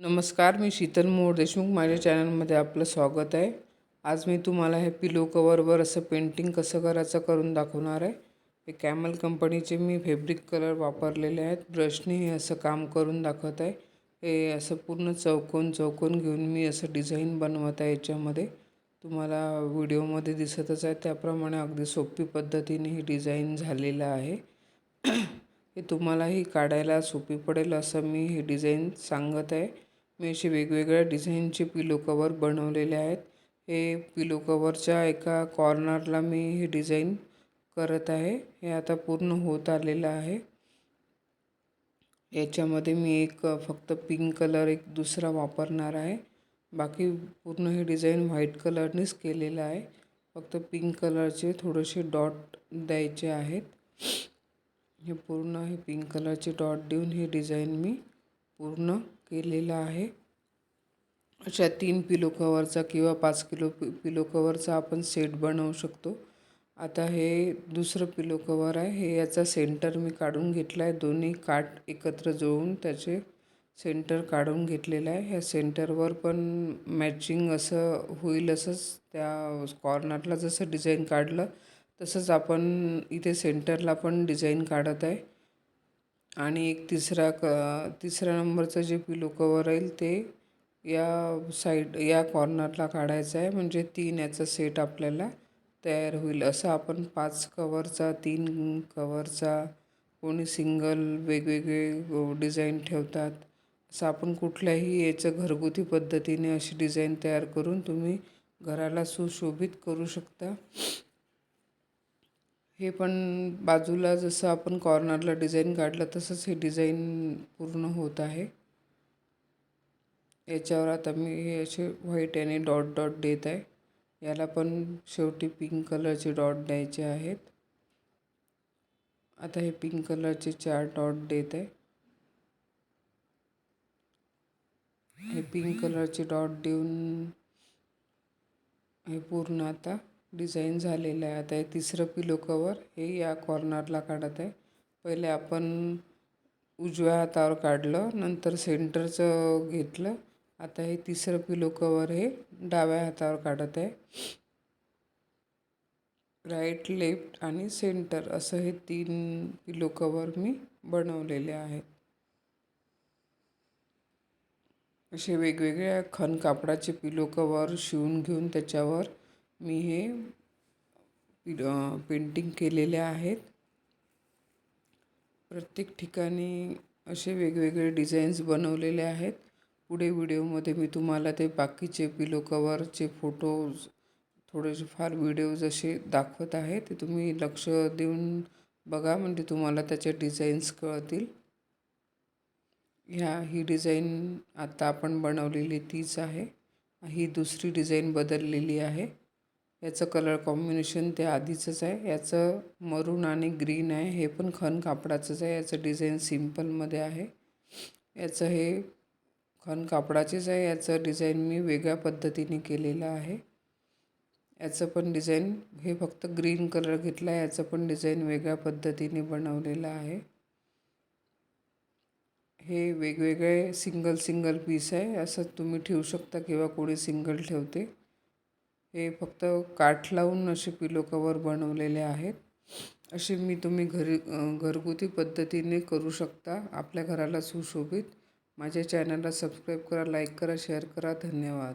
नमस्कार, मी शीतल मोर देशमुख. माझ्या चॅनलमध्ये आपलं स्वागत आहे. आज मी तुम्हाला हे पिलो कवरवर असं पेंटिंग कसं करायचं करून दाखवणार आहे. हे कॅमल कंपनीचे मी फॅब्रिक कलर वापरलेले आहेत. ब्रशने हे असं काम करून दाखवत आहे. हे असं पूर्ण चौकोन चौकोन घेऊन मी असं डिझाईन बनवत आहे. याच्यामध्ये तुम्हाला व्हिडिओमध्ये दिसतच आहे त्याप्रमाणे अगदी सोपी पद्धतीने ही डिझाईन झालेलं आहे. हे तुम्हालाही काढायला सोपी पडेल असं मी हे डिझाईन सांगत आहे. मी असे वेगवेगळ्या डिझाईनचे पिलो कवर बनवलेले आहेत. हे पिलो कवरच्या एका कॉर्नरला मी हे डिझाईन करत आहे. हे आता पूर्ण होत आलेलं आहे. याच्यामध्ये मी एक फक्त पिंक कलर एक दुसरा वापरणार आहे. बाकी पूर्ण हे डिझाईन व्हाईट कलरनेच केलेलं आहे. फक्त पिंक कलरचे थोडेसे डॉट द्यायचे आहेत. हे पूर्ण हे पिंक कलरचे डॉट देऊन हे डिझाईन मी पूर्ण केलेलं आहे. अशा 3 पिलो कवरचा किंवा 5 पिलो कवरचा आपण सेट बनवू शकतो. आता हे दुसरं पिलो कवर आहे. हे याचा सेंटर मी काढून घेतला आहे. दोन्ही काठ एकत्र जोडून त्याचे सेंटर काढून घेतलेलं आहे. ह्या सेंटरवर पण मॅचिंग असं होईल असंच त्या कॉर्नरला जसं डिझाईन काढलं तसंच आपण इथे सेंटरला पण डिझाईन काढत आहे. आणि एक तिसऱ्या नंबरचं जे पिलो कवर राहील ते या कॉर्नरला काढायचं आहे. म्हणजे 3 याचा सेट आपल्याला तयार होईल. असं आपण 5 कवरचा 3 कवरचा कोणी सिंगल वेगवेगळे डिझाईन ठेवतात. असं आपण कुठल्याही याचं घरगुती पद्धतीने अशी डिझाईन तयार करून तुम्ही घराला सुशोभित करू शकता. हे पण बाजूला जसं आपण कॉर्नरला डिझाईन काढलं तसंच हे डिझाईन पूर्ण होत आहे. याच्यावर आता मी हे असे व्हाईट आणि डॉट डॉट देत आहे. याला पण शेवटी पिंक कलरचे डॉट द्यायचे आहेत. आता हे पिंक कलरचे 4 डॉट देत आहे. हे पिंक कलरचे डॉट देऊन हे पूर्ण आता डिझाईन झालेलं आहे. आता हे तिसरं पिलो कवर हे या कॉर्नरला काढत आहे. पहिले आपण उजव्या हातावर काढलं, नंतर सेंटरचं घेतलं. आता हे तिसरं पिलो कवर हे डाव्या हातावर काढत आहे. राईट, लेफ्ट आणि सेंटर असं हे 3 पिलो कवर मी बनवलेले आहेत. असे वेगवेगळ्या खण कापडाचे पिलो कवर शिवून घेऊन त्याच्यावर मी हे पेंटिंग केलेले आहेत. प्रत्येक ठिकाणी असे वेगवेगळे डिझाईन्स बनवलेले आहेत. पुढे व्हिडिओमध्ये मी तुम्हाला ते बाकीचे पिलो कवरचे फोटोज थोडेसे फार व्हिडिओज असे दाखवत आहे. ते तुम्ही लक्ष देऊन बघा म्हणजे तुम्हाला त्याचे डिझाईन्स कळतील. ही डिझाईन आता आपण बनवलेली तीच आहे. ही दुसरी डिझाईन बदललेली आहे. याचं कलर कॉम्बिनेशन ते आधीचंच आहे. याचं मरून आणि ग्रीन आहे. हे पण खण कापडाचंच आहे. याचं डिझाईन सिम्पलमध्ये आहे. याचं हे खण कापडाचेच आहे. याचं डिझाईन मी वेगळ्या पद्धतीने केलेलं आहे. याचं पण डिझाईन हे फक्त ग्रीन कलर घेतला आहे. याचं पण डिझाईन वेगळ्या पद्धतीने बनवलेलं आहे. हे वेगवेगळे सिंगल पीस आहे. असं तुम्ही ठेवू शकता किंवा कोणी सिंगल ठेवते. हे फक्त काठ लावून असे पिलो कवर बनवलेले आहेत. असे तुम्ही घरगुती पद्धतीने करू शकता आपल्या घराला सुशोभित. माझ्या चॅनलला सबस्क्राईब करा, लाईक करा, शेअर करा. धन्यवाद.